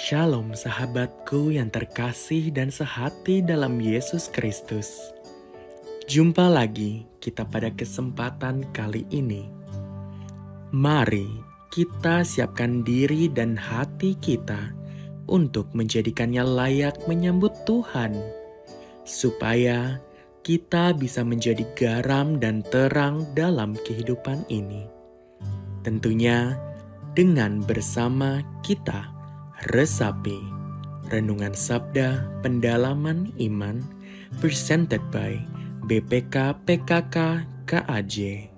Shalom sahabatku yang terkasih dan sehati dalam Yesus Kristus. Jumpa lagi kita pada kesempatan kali ini. Mari kita siapkan diri dan hati kita untuk menjadikannya layak menyambut Tuhan, supaya kita bisa menjadi garam dan terang dalam kehidupan ini. Tentunya dengan bersama kita resapi Renungan Sabda Pendalaman Iman presented by BPK PKK KAJ.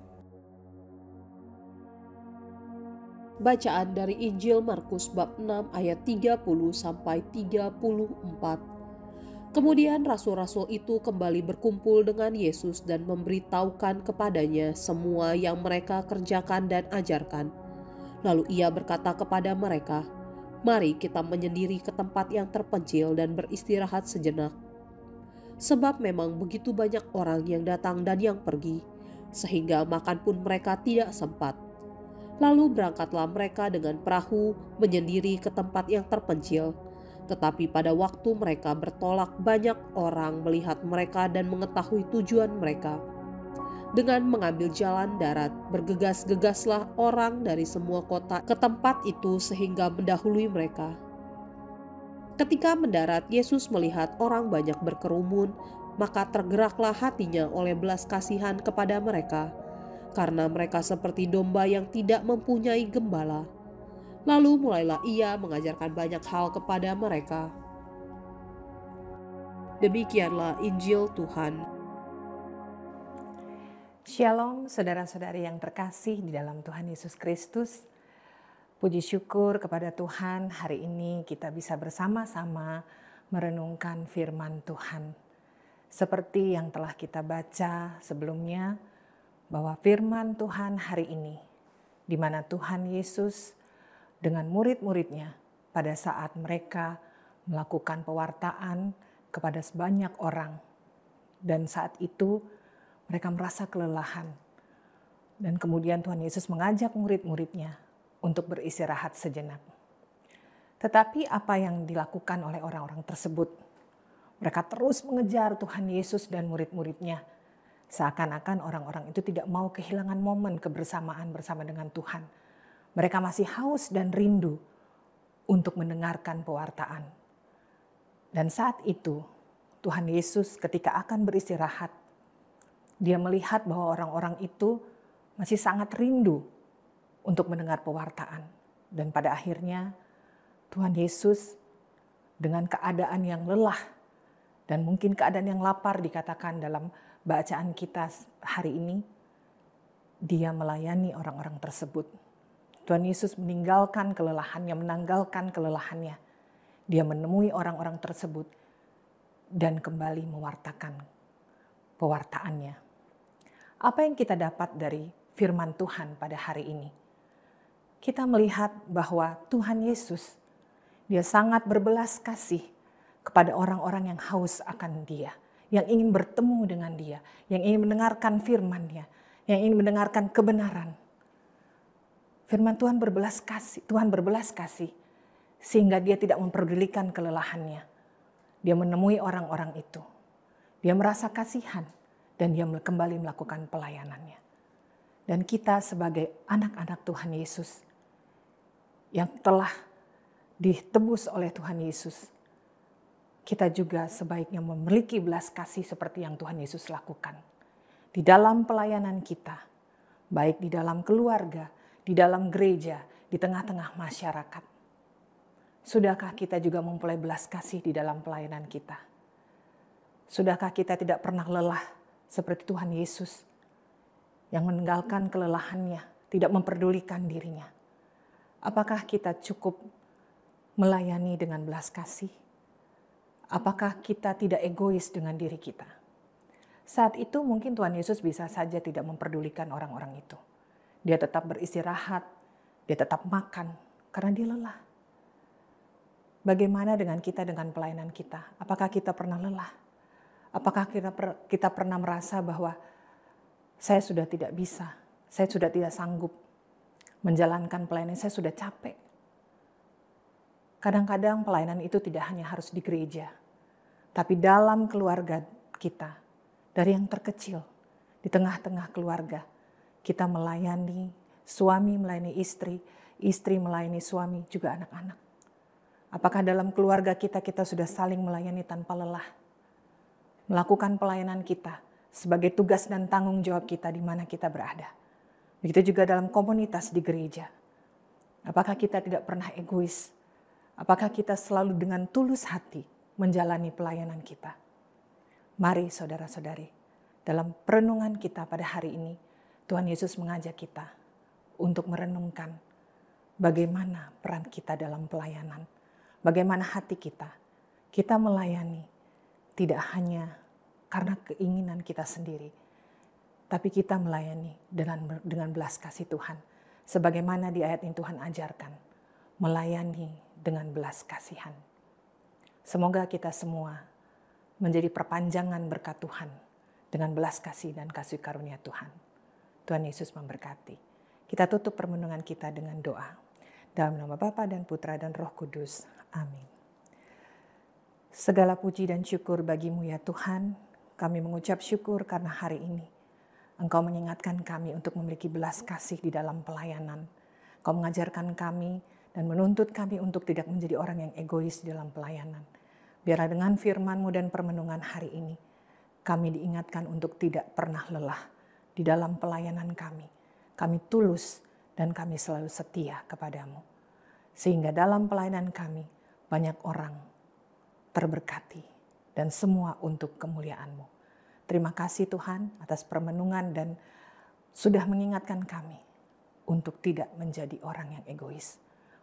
Bacaan dari Injil Markus bab 6 ayat 30 sampai 34. Kemudian rasul-rasul itu kembali berkumpul dengan Yesus dan memberitahukan kepadanya semua yang mereka kerjakan dan ajarkan. Lalu ia berkata kepada mereka, "Mari kita menyendiri ke tempat yang terpencil dan beristirahat sejenak." Sebab memang begitu banyak orang yang datang dan yang pergi, sehingga makan pun mereka tidak sempat. Lalu berangkatlah mereka dengan perahu menyendiri ke tempat yang terpencil. Tetapi pada waktu mereka bertolak, banyak orang melihat mereka dan mengetahui tujuan mereka. Dengan mengambil jalan darat, bergegas-gegaslah orang dari semua kota ke tempat itu sehingga mendahului mereka. Ketika mendarat, Yesus melihat orang banyak berkerumun, maka tergeraklah hatinya oleh belas kasihan kepada mereka, karena mereka seperti domba yang tidak mempunyai gembala. Lalu mulailah ia mengajarkan banyak hal kepada mereka. Demikianlah Injil Tuhan. Shalom saudara-saudari yang terkasih di dalam Tuhan Yesus Kristus. Puji syukur kepada Tuhan, hari ini kita bisa bersama-sama merenungkan firman Tuhan. Seperti yang telah kita baca sebelumnya, bahwa firman Tuhan hari ini, di mana Tuhan Yesus dengan murid-muridnya pada saat mereka melakukan pewartaan kepada sebanyak orang. Dan saat itu mereka merasa kelelahan. Dan kemudian Tuhan Yesus mengajak murid-muridnya untuk beristirahat sejenak. Tetapi apa yang dilakukan oleh orang-orang tersebut? Mereka terus mengejar Tuhan Yesus dan murid-muridnya. Seakan-akan orang-orang itu tidak mau kehilangan momen kebersamaan bersama dengan Tuhan. Mereka masih haus dan rindu untuk mendengarkan pewartaan. Dan saat itu Tuhan Yesus ketika akan beristirahat, dia melihat bahwa orang-orang itu masih sangat rindu untuk mendengar pewartaan. Dan pada akhirnya Tuhan Yesus dengan keadaan yang lelah dan mungkin keadaan yang lapar dikatakan dalam bacaan kita hari ini, dia melayani orang-orang tersebut. Tuhan Yesus menanggalkan kelelahannya. Dia menemui orang-orang tersebut dan kembali mewartakan pewartaannya. Apa yang kita dapat dari firman Tuhan pada hari ini? Kita melihat bahwa Tuhan Yesus, dia sangat berbelas kasih kepada orang-orang yang haus akan dia, yang ingin bertemu dengan dia, yang ingin mendengarkan firman-Nya, yang ingin mendengarkan kebenaran. Firman Tuhan berbelas kasih, sehingga dia tidak memperdulikan kelelahannya. Dia menemui orang-orang itu. Dia merasa kasihan. Dan dia kembali melakukan pelayanannya. Dan kita sebagai anak-anak Tuhan Yesus yang telah ditebus oleh Tuhan Yesus, kita juga sebaiknya memiliki belas kasih seperti yang Tuhan Yesus lakukan. Di dalam pelayanan kita, baik di dalam keluarga, di dalam gereja, di tengah-tengah masyarakat. Sudahkah kita juga memulai belas kasih di dalam pelayanan kita? Sudahkah kita tidak pernah lelah seperti Tuhan Yesus yang meninggalkan kelelahannya, tidak memperdulikan dirinya? Apakah kita cukup melayani dengan belas kasih? Apakah kita tidak egois dengan diri kita? Saat itu mungkin Tuhan Yesus bisa saja tidak memperdulikan orang-orang itu. Dia tetap beristirahat, dia tetap makan karena dia lelah. Bagaimana dengan kita dengan pelayanan kita? Apakah kita pernah lelah? Apakah kita pernah merasa bahwa saya sudah tidak bisa, saya sudah tidak sanggup menjalankan pelayanan, saya sudah capek. Kadang-kadang pelayanan itu tidak hanya harus di gereja, tapi dalam keluarga kita, dari yang terkecil, di tengah-tengah keluarga, kita melayani, suami melayani istri, istri melayani suami, juga anak-anak. Apakah dalam keluarga kita sudah saling melayani tanpa lelah? Melakukan pelayanan kita sebagai tugas dan tanggung jawab kita di mana kita berada. Begitu juga dalam komunitas di gereja. Apakah kita tidak pernah egois? Apakah kita selalu dengan tulus hati menjalani pelayanan kita? Mari saudara-saudari, dalam perenungan kita pada hari ini, Tuhan Yesus mengajak kita untuk merenungkan bagaimana peran kita dalam pelayanan. Bagaimana hati kita melayani tidak hanya karena keinginan kita sendiri, tapi kita melayani dengan belas kasih Tuhan. Sebagaimana di ayat ini Tuhan ajarkan, melayani dengan belas kasihan. Semoga kita semua menjadi perpanjangan berkat Tuhan dengan belas kasih dan kasih karunia Tuhan. Tuhan Yesus memberkati. Kita tutup permenungan kita dengan doa. Dalam nama Bapa dan Putra dan Roh Kudus. Amin. Segala puji dan syukur bagimu ya Tuhan. Kami mengucap syukur karena hari ini Engkau mengingatkan kami untuk memiliki belas kasih di dalam pelayanan. Engkau mengajarkan kami dan menuntut kami untuk tidak menjadi orang yang egois di dalam pelayanan. Biarlah dengan firman-Mu dan permenungan hari ini, kami diingatkan untuk tidak pernah lelah di dalam pelayanan kami. Kami tulus dan kami selalu setia kepadamu. Sehingga dalam pelayanan kami banyak orang terberkati dan semua untuk kemuliaan-Mu. Terima kasih Tuhan atas permenungan dan sudah mengingatkan kami untuk tidak menjadi orang yang egois.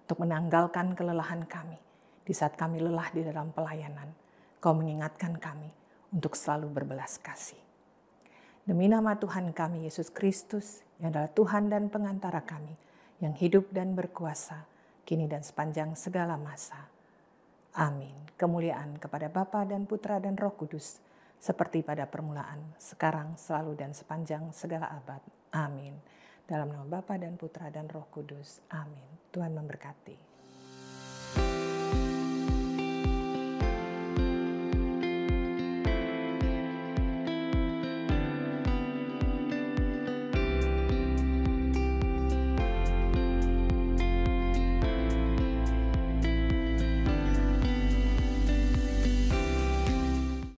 Untuk menanggalkan kelelahan kami di saat kami lelah di dalam pelayanan. Kau mengingatkan kami untuk selalu berbelas kasih. Demi nama Tuhan kami Yesus Kristus yang adalah Tuhan dan pengantara kami yang hidup dan berkuasa kini dan sepanjang segala masa. Amin. Kemuliaan kepada Bapa dan Putra dan Roh Kudus seperti pada permulaan, sekarang, selalu dan sepanjang segala abad. Amin. Dalam nama Bapa dan Putra dan Roh Kudus. Amin. Tuhan memberkati.